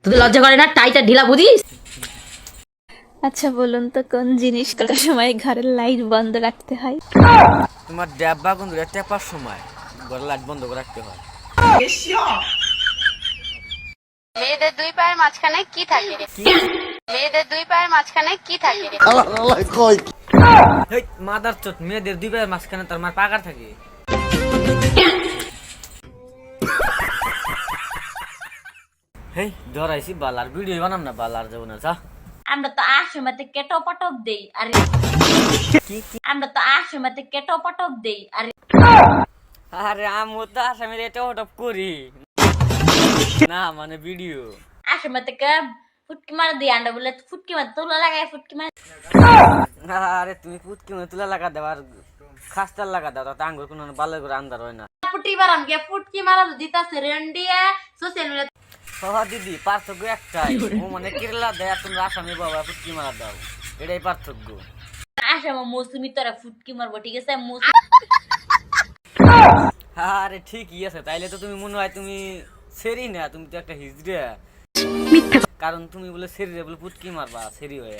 তোদের লজ্জা করে না? টাইটা ঢিলা বুঝিস? আচ্ছা বলুন তো কোন জিনিস কটার সময় ঘরের লাইট বন্ধ রাখতে হয়? তোমার ডাব্বা কোন টেপার সময় ঘরের লাইট বন্ধ করে রাখতে হয়। মেয়েদের দুই পায়ের মাঝখানে কি থাকে? মেয়েদের দুই পায়ের মাঝখানে কি থাকে? হেই মাদার চোদ, মেয়েদের দুই পায়ের মাঝখানে তার মার পাকার থাকে। হেই ধরাইছি বালার ভিডিও বানাম না, বালার যাবো না যা। আমরা তো আসমতে কেটো পটক দেই আরে আমরা তো আসমতে কেটো পটক দেই আরে আরে আমু তো আসামের এটা ওটপ করি না, মানে ভিডিও। আসমতে কে ফুটকি মার দিই আন্ডা বলে ফুটকি মার তোলা লাগায় ফুটকি মার। আরে তুমি পুতকি মনে তুলা লাগা দেও আর খাস্তার লাগা দাও, তাতে আঙ্গুর কোনো ভালো করে আন্দার হয় না। ফুটি বারাম কে ফুটকি মারা দিতাছে রেন্ডিয়া সোশ্যাল মিডিয়া। সহা দিদি পার্থক্য একটাই, ও মানে কেরালা দেয় আর তোমরা আসামি বাবা পুতকি মারা দাও, এটাই পার্থক্য। আসাম মৌসুমি তোরা ফুটকি মারবো ঠিক আছে আরে ঠিকই আছে, তাইলে তো তুমি মনে হয় তুমি সেরি না, তুমি তো একটা হিজড়া। কারণ তুমি বলে সেরি বলে পুতকি মারবা সেরি হয়ে